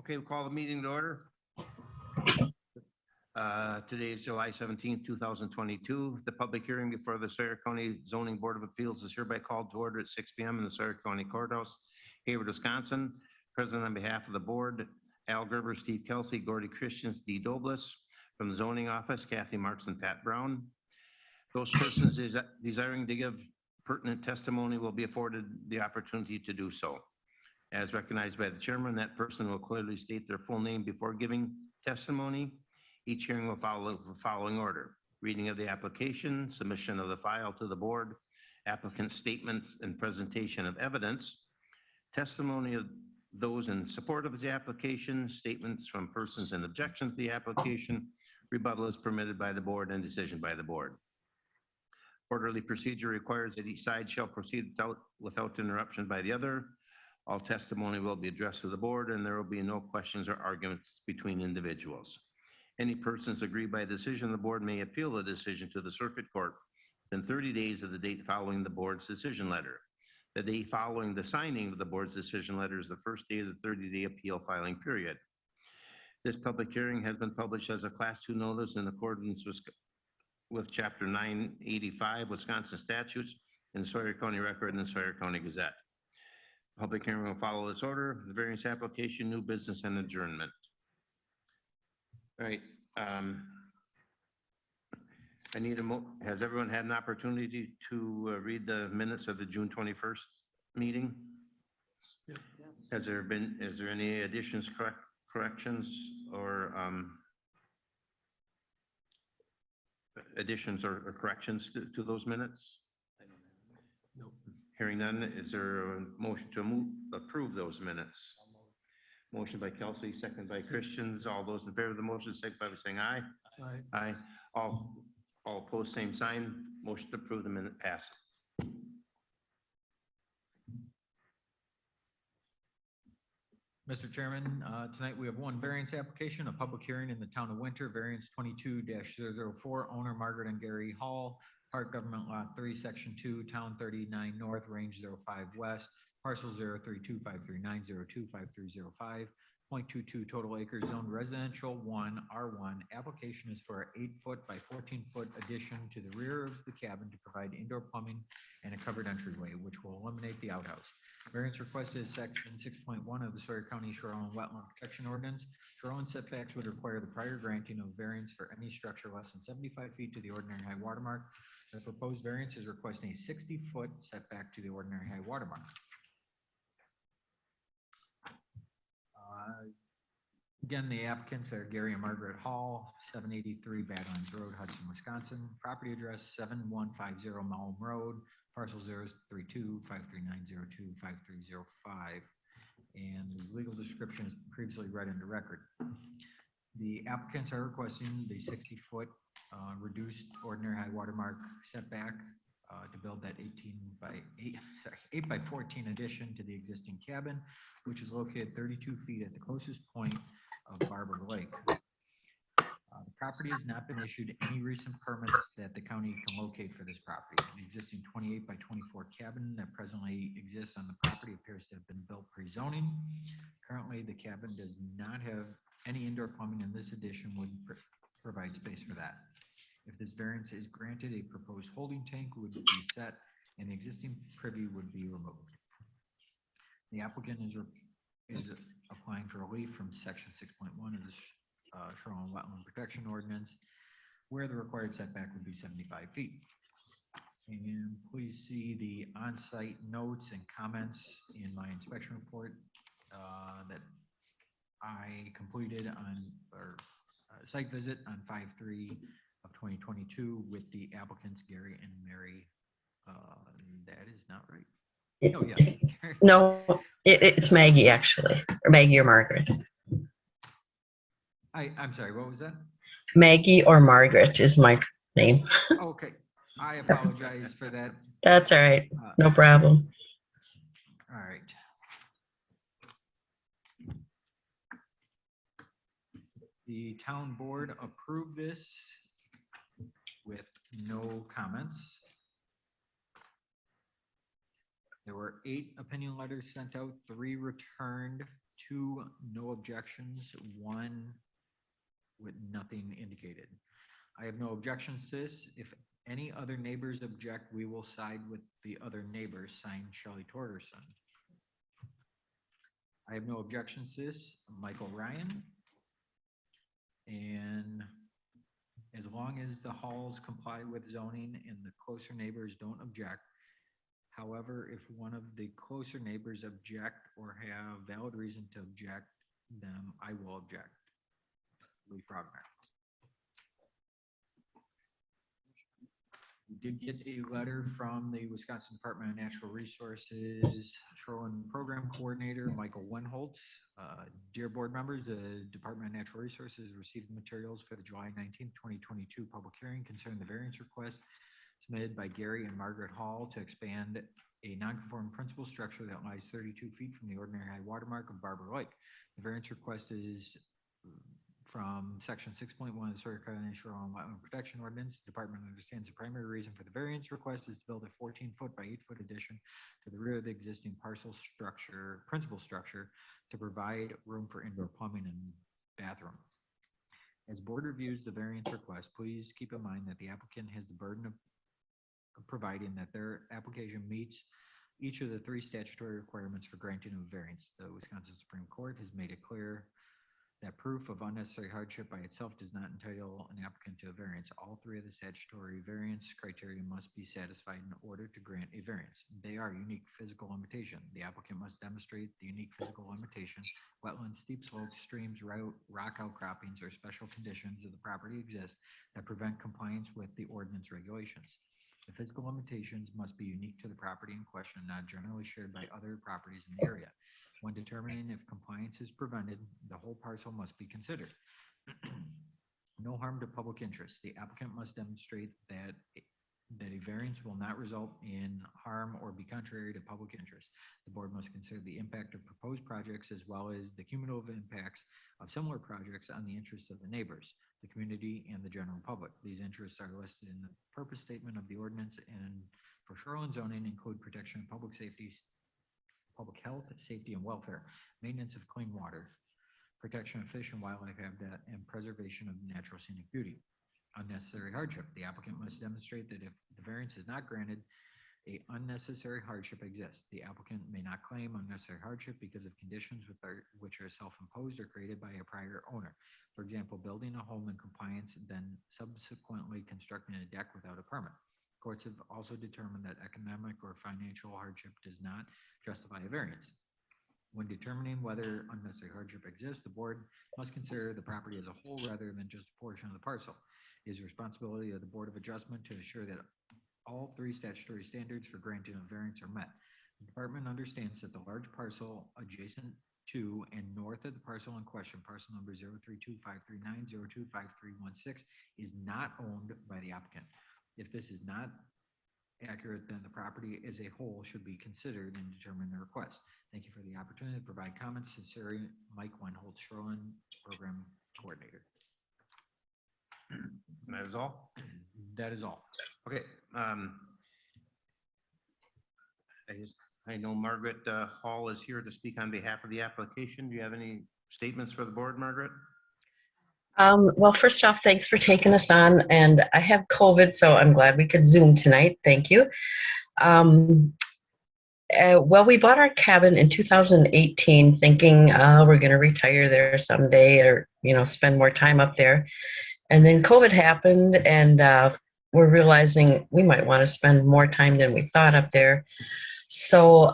Okay, we'll call the meeting to order. Today is July 17th, 2022. The public hearing before the Sawyer County Zoning Board of Appeals is hereby called to order at 6 p.m. in the Sawyer County Courthouse, Hayward, Wisconsin. Present on behalf of the board, Al Gerber, Steve Kelsey, Gordy Christians, Dee Douglas. From the zoning office, Kathy Marks and Pat Brown. Those persons desiring to give pertinent testimony will be afforded the opportunity to do so. As recognized by the chairman, that person will clearly state their full name before giving testimony. Each hearing will follow the following order: reading of the application, submission of the file to the board, applicant statements and presentation of evidence, testimony of those in support of the application, statements from persons in objection to the application, rebuttal is permitted by the board, and decision by the board. Orderly procedure requires that each side shall proceed without interruption by the other. All testimony will be addressed to the board, and there will be no questions or arguments between individuals. Any persons aggrieved by a decision, the board may appeal the decision to the circuit court within 30 days of the date following the board's decision letter. The day following the signing of the board's decision letter is the first day of the 30-day appeal filing period. This public hearing has been published as a Class 2 notice in accordance with Chapter 985 Wisconsin statutes in the Sawyer County Record and the Sawyer County Gazette. Public hearing will follow this order: the variance application, new business, and adjournment. All right. I need has everyone had an opportunity to read the minutes of the June 21st meeting? Yeah. Is there any additions, corrections, or corrections to those minutes? Nope. Hearing none, is there a motion to approve those minutes? Motion by Kelsey, second by Christians. All those in favor of the motion, signify by saying aye. Aye. Aye. All opposed, same sign. Motion to approve the minute passes. Mr. Chairman, tonight we have one variance application, a public hearing in the town of Winter, variance 22-004, owner Margaret and Gary Hall, Park Government Lot 3, Section 2, Town 39 North, Range 05 West, Parcel 0325390253005, 0.22 total acres, zoned residential 1 R1. Application is for an 8-foot by 14-foot addition to the rear of the cabin to provide indoor plumbing and a covered entryway, which will eliminate the outhouse. Variance requested is Section 6.1 of the Sawyer County Shoreline Wetland Protection Ordinance. Shoreline setbacks would require the prior granting of variance for any structure less than 75 feet to the ordinary high water mark. The proposed variance is requesting a 60-foot setback to the ordinary high water mark. Again, the applicants are Gary and Margaret Hall, 783 Badlands Road, Hudson, Wisconsin. Property address 7150 Malm Road, parcel 0325390253005. And the legal description is previously read into record. The applicants are requesting the 60-foot reduced ordinary high water mark setback to build that 8 by 14 addition to the existing cabin, which is located 32 feet at the closest point of Barber Lake. The property has not been issued any recent permits that the county can locate for this property. The existing 28 by 24 cabin that presently exists on the property appears to have been built pre-zoning. Currently, the cabin does not have any indoor plumbing, and this addition would provide space for that. If this variance is granted, a proposed holding tank would be set and the existing privy would be removed. The applicant is applying for relief from Section 6.1 of the Shoreline Wetland Protection Ordinance, where the required setback would be 75 feet. And please see the on-site notes and comments in my inspection report that I completed on our site visit on 5/3 of 2022 with the applicants Gary and Mary. That is not right. Oh, yes. No, it's Maggie, actually, or Maggie or Margaret. I'm sorry, what was that? Maggie or Margaret is my name. Okay, I apologize for that. That's all right. No problem. All right. The town board approved this with no comments. There were 8 opinion letters sent out, 3 returned, 2 no objections, 1 with nothing indicated. I have no objections to this. If any other neighbors object, we will side with the other neighbors, signed Shelley Torgerson. I have no objections to this, Michael Ryan. And as long as the halls comply with zoning and the closer neighbors don't object. However, if one of the closer neighbors object or have valid reason to object, then I will object. Lee Frogner. We did get a letter from the Wisconsin Department of Natural Resources Shoreline Program Coordinator, Michael Wenholtz. Dear board members, the Department of Natural Resources received materials for the July 19th, 2022 public hearing concerning the variance request submitted by Gary and Margaret Hall to expand a non-conforming principal structure that lies 32 feet from the ordinary high water mark of Barber Lake. The variance request is from section 6.1 of the Sawyer County Shoreline Wetland Protection Ordinance. The department understands the primary reason for the variance request is to build a 14-foot by 8-foot addition to the rear of the existing principal structure to provide room for indoor plumbing and bathroom. As board reviews the variance request, please keep in mind that the applicant has the burden of providing that their application meets each of the 3 statutory requirements for granting of variance. The Wisconsin Supreme Court has made it clear that proof of unnecessary hardship by itself does not entitle an applicant to a variance. All 3 of the statutory variance criteria must be satisfied in order to grant a variance. They are unique physical limitation. The applicant must demonstrate the unique physical limitation. Wetlands, steep slopes, streams, rock outcroppings, or special conditions of the property exist that prevent compliance with the ordinance regulations. The physical limitations must be unique to the property in question, not generally shared by other properties in the area. When determining if compliance is prevented, the whole parcel must be considered. No harm to public interest. The applicant must demonstrate that a variance will not result in harm or be contrary to public interest. The board must consider the impact of proposed projects as well as the cumulative impacts of similar projects on the interests of the neighbors, the community, and the general public. These interests are listed in the purpose statement of the ordinance, and for shoreline zoning include protection of public safety, public health, safety, and welfare, maintenance of clean water, protection of fish and wildlife habitat, and preservation of natural scenic beauty. Unnecessary hardship. The applicant must demonstrate that if the variance is not granted, a unnecessary hardship exists. The applicant may not claim unnecessary hardship because of conditions which are self-imposed or created by a prior owner. For example, building a home in compliance, then subsequently constructing a deck without a permit. Courts have also determined that economic or financial hardship does not justify a variance. When determining whether unnecessary hardship exists, the board must consider the property as a whole rather than just a portion of the parcel. It is the responsibility of the Board of Adjustment to ensure that all 3 statutory standards for granting a variance are met. The department understands that the large parcel adjacent to and north of the parcel in question, parcel number 0325390253116, is not owned by the applicant. If this is not accurate, then the property as a whole should be considered in determining the request. Thank you for the opportunity to provide comments. Sincerely, Mike Wenholtz, Shoreline Program Coordinator. And that is all? That is all. Okay. I know Margaret Hall is here to speak on behalf of the application. Do you have any statements for the board, Margaret? Well, first off, thanks for taking us on. And I have COVID, so I'm glad we could Zoom tonight. Thank you. Well, we bought our cabin in 2018 thinking we're going to retire there someday or, spend more time up there. And then COVID happened, and we're realizing we might want to spend more time than we thought up there. So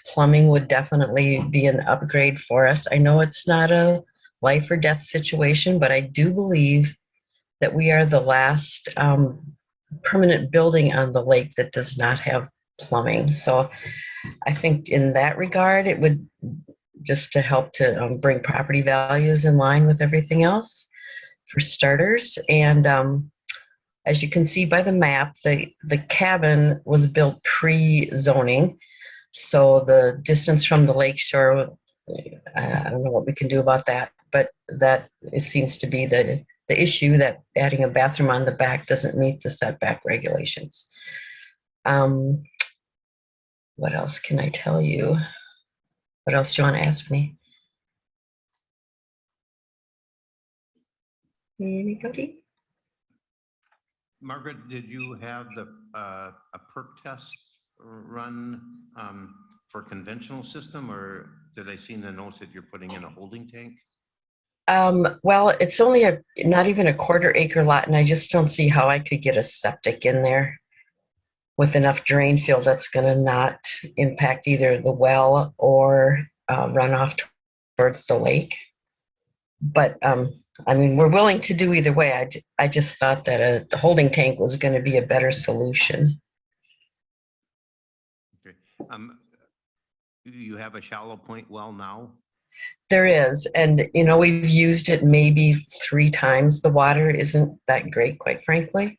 plumbing would definitely be an upgrade for us. I know it's not a life or death situation, but I do believe that we are the last permanent building on the lake that does not have plumbing. So I think in that regard, it would just to help to bring property values in line with everything else for starters. And as you can see by the map, the cabin was built pre-zoning. So the distance from the lake shore, I don't know what we can do about that, but that it seems to be the issue, that adding a bathroom on the back doesn't meet the setback regulations. What else can I tell you? What else do you want to ask me? Anybody? Margaret, did you have a perk test run for conventional system, or did I see in the notes that you're putting in a holding tank? Well, it's only not even a quarter-acre lot, and I just don't see how I could get a septic in there with enough drain field that's going to not impact either the well or runoff towards the lake. But I mean, we're willing to do either way. I just thought that the holding tank was going to be a better solution. Okay. You have a shallow point well now? There is, and you know, we've used it maybe 3 times. The water isn't that great, quite frankly.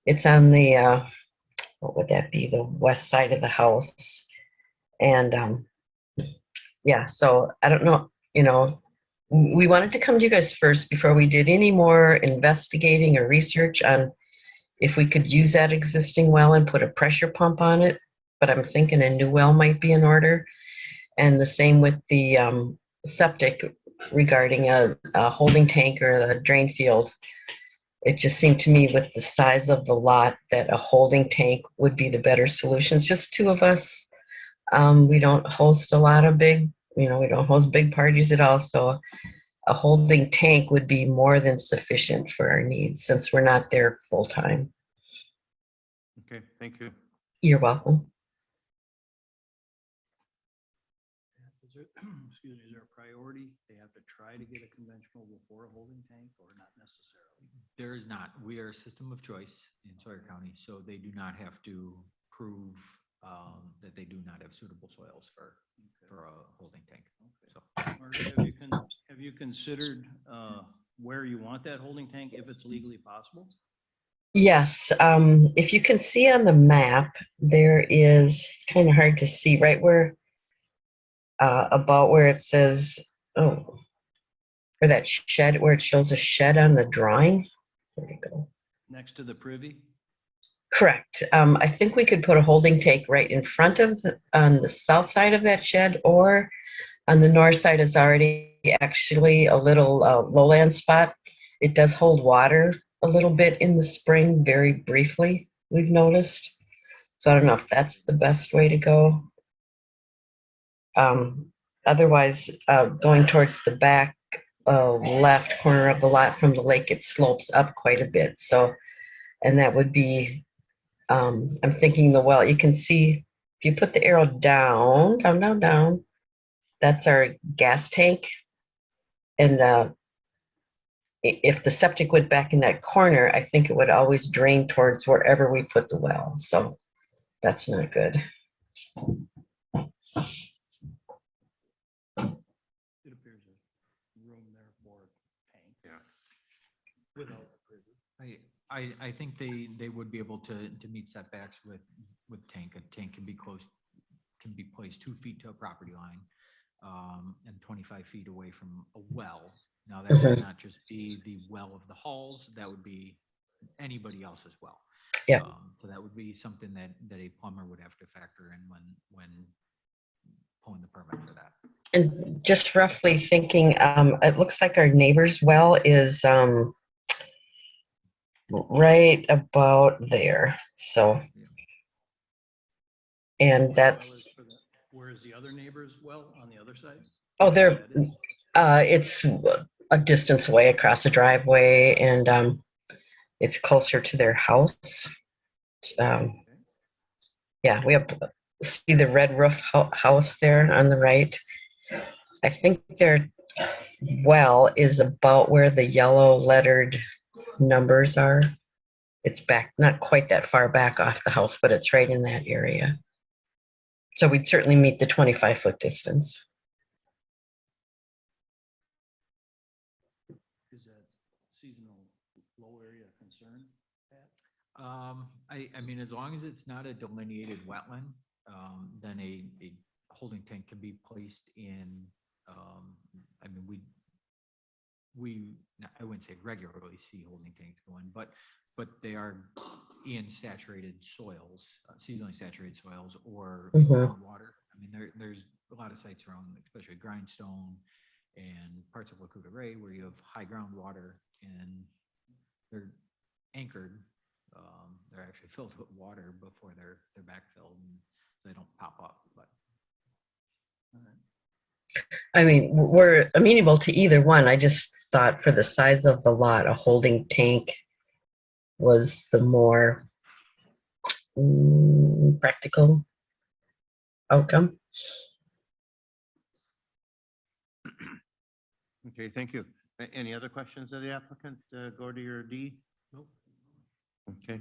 It's on the what would that be? The west side of the house, and yeah. So I don't know. You know, we wanted to come to you guys first before we did any more investigating or research on if we could use that existing well and put a pressure pump on it. But I'm thinking a new well might be in order, and the same with the septic regarding a holding tank or the drain field. It just seemed to me with the size of the lot that a holding tank would be the better solution. It's just 2 of us. We don't host a lot of big, you know, we don't host big parties at all. So a holding tank would be more than sufficient for our needs since we're not there full time. Okay, thank you. You're welcome. Is there, excuse me, is there a priority? They have to try to get a conventional before a holding tank or not necessarily? There is not. We are a system of choice in Sawyer County, so they do not have to prove that they do not have suitable soils for a holding tank. So Margaret, have you considered where you want that holding tank if it's legally possible? Yes, if you can see on the map, there is, it's kind of hard to see, right where, about where it says, oh, or that shed, where it shows a shed on the drawing. Where'd it go? Next to the privy? Correct. I think we could put a holding tank right in front of, on the south side of that shed, or on the north side is already actually a little lowland spot. It does hold water a little bit in the spring, very briefly, we've noticed. So I don't know if that's the best way to go. Otherwise, going towards the back left corner of the lot from the lake, it slopes up quite a bit. So, and that would be, I'm thinking the well, you can see if you put the arrow down, down, down, down, that's our gas tank. And if the septic went back in that corner, I think it would always drain towards wherever we put the well. So that's not good. It appears there's room there for a tank. Yeah. Without the privy. I think they would be able to meet setbacks with tank. A tank can be placed 2 feet to a property line, and 25 feet away from a well. Now that would not just be the well of the halls, that would be anybody else as well. Yeah. So that would be something that a plumber would have to factor in when pulling the permit for that. And just roughly thinking, it looks like our neighbor's well is right about there. So, and that's, Where is the other neighbor's well on the other side? oh, there, That is? it's a distance away across the driveway, and it's closer to their house. Yeah, we have, see the red roof house there on the right. I think their well is about where the yellow lettered numbers are. It's back, not quite that far back off the house, but it's right in that area. So we'd certainly meet the 25-foot distance. Is that seasonal low area concern, Pat? I mean, as long as it's not a delineated wetland, then a holding tank can be placed in, I mean, I wouldn't say regularly see holding tanks going, but they are in saturated soils, seasonally saturated soils, or groundwater. I mean, there's a lot of sites around, especially Grindstone and parts of Lakota Ray, where you have high groundwater, and they're anchored. They're actually filled with water before they're backfilled, and they don't pop up. But I mean, we're amenable to either one. I just thought for the size of the lot, a holding tank was the more practical outcome. Okay, thank you. Any other questions of the applicant, Gordy or Dee? Nope. Okay.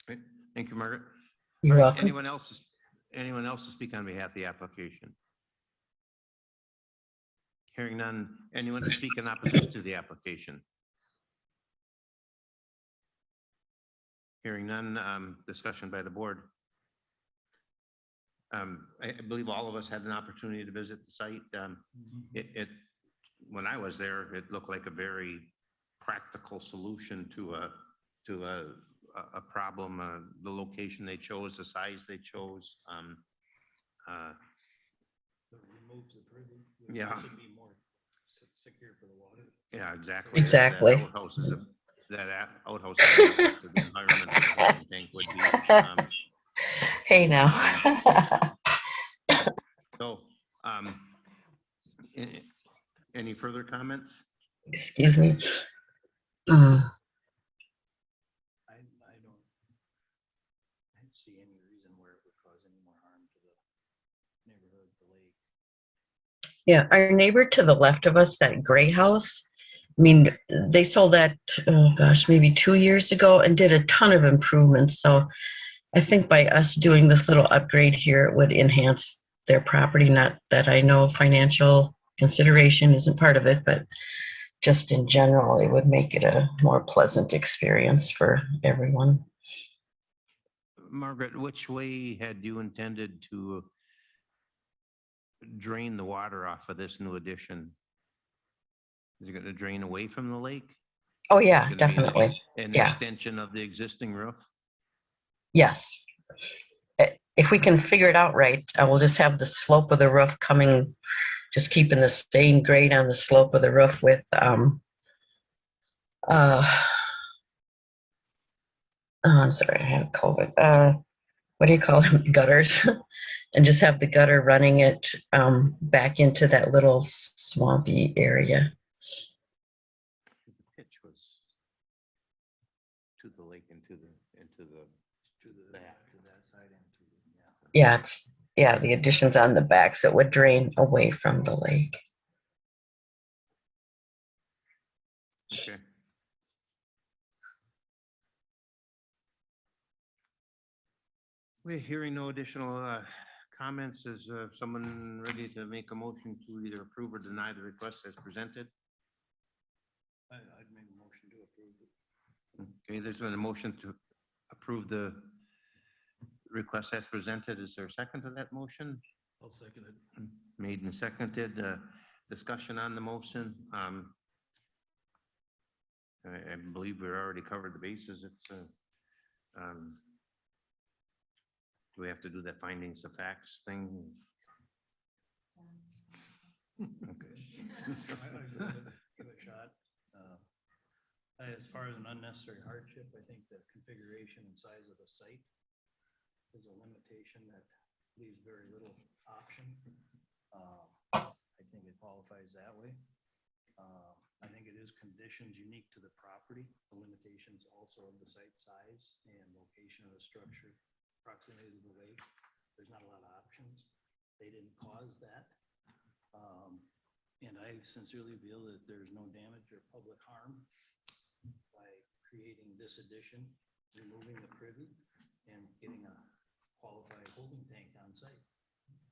Great. Thank you, Margaret. You're All right, welcome. anyone else to speak on behalf of the application? Hearing none. Anyone to speak in opposition to the application? Hearing none. Discussion by the board. I believe all of us had an opportunity to visit the site. When I was there, it looked like a very practical solution to a problem. The location they chose, the size they chose. It removes the privy. Yeah. It should be more secure for the water. Yeah, exactly. Exactly. That outhouse is outhouse is a benefit to the environment that a holding tank would be. Hey now. So, any further comments? Excuse me. I don't see any reason where it would cause any more harm to the neighborhood, the lake. Yeah, our neighbor to the left of us, that gray house, I mean, they sold that, oh gosh, maybe 2 years ago and did a ton of improvements. So I think by us doing this little upgrade here, it would enhance their property. Not that I know financial consideration isn't part of it, but just in general, it would make it a more pleasant experience for everyone. Margaret, which way had you intended to drain the water off of this new addition? Is it going to drain away from the lake? Oh yeah, Is it gonna be definitely. An Yeah. extension of the existing roof? Yes. If we can figure it out right, I will just have the slope of the roof coming, just keeping the same grade on the slope of the roof with I'm sorry, I have COVID. What do you call them? Gutters. And just have the gutter running it back into that little swampy area. The pitch was to the lake and to the back. To that side and to, Yeah, the addition's on the back, so it would drain away from the lake. Okay. We're hearing no additional comments. Is someone ready to make a motion to either approve or deny the request as presented? I'd make a motion to approve it. Okay, there's been a motion to approve the request as presented. Is there a second to that motion? I'll second it. Made and seconded. Discussion on the motion. I believe we've already covered the bases. It's do we have to do that findings of facts thing? Okay. Give it a shot. As far as an unnecessary hardship, I think the configuration and size of the site is a limitation that leaves very little option. I think it qualifies that way. I think it is conditions unique to the property, the limitations also of the site size and location of the structure, proximity to the lake. There's not a lot of options. They didn't cause that. And I sincerely feel that there's no damage or public harm by creating this addition, removing the privy, and getting a qualified holding tank on site.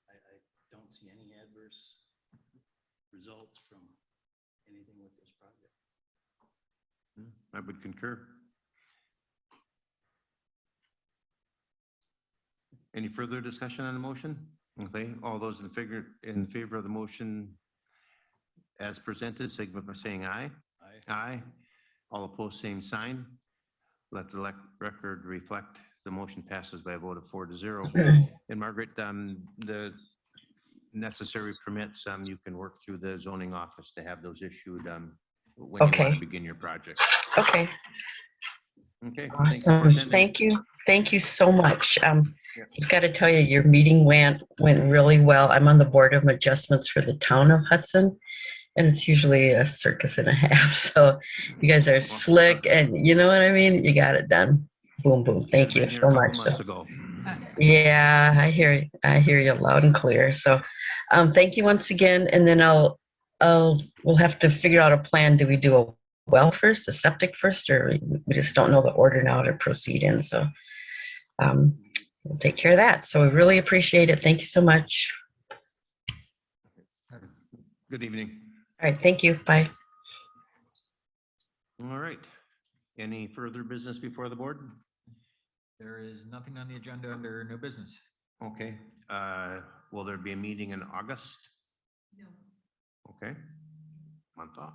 I don't see any adverse results from anything with this project. I would concur. Any further discussion on the motion? Okay, all those in favor of the motion as presented, signify by saying aye. Aye. All opposed, same sign. Let the record reflect the motion passes by a vote of 4-0. And Margaret, the necessary permits, you can work through the zoning office to have those issued when you want Okay. to begin your project. Okay, Okay. thank you for awesome. attending. Thank you. Thank you so much. Yeah. Just got to tell you, your meeting went really well. I'm on the Board of Adjustments for the town of Hudson, and it's usually a circus and a half. So you guys are slick, and you know what I mean? You got it done. Boom, boom. Thank you Been here so a couple much. months So, ago. yeah, I hear you loud and clear. So, thank you once again. And then we'll have to figure out a plan. Do we do a well first, a septic first, or we just don't know the order now to proceed in? So, we'll take care of that. So we really appreciate it. Thank you so much. Good evening. All right, thank you. Bye. All right. Any further business before the board? There is nothing on the agenda under new business. Okay. Will there be a meeting in August? No. Okay. Month off.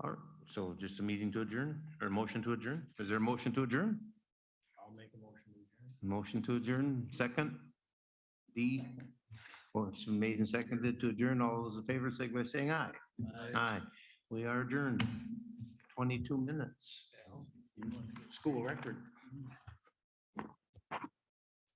All right. So just a meeting to adjourn or a motion to adjourn? Is there a motion to adjourn? I'll make a motion to adjourn. Motion to adjourn, second. D. Well, it's been made and seconded to adjourn. All those in favor, say by saying aye. Aye. We are adjourned. 22 minutes. School record.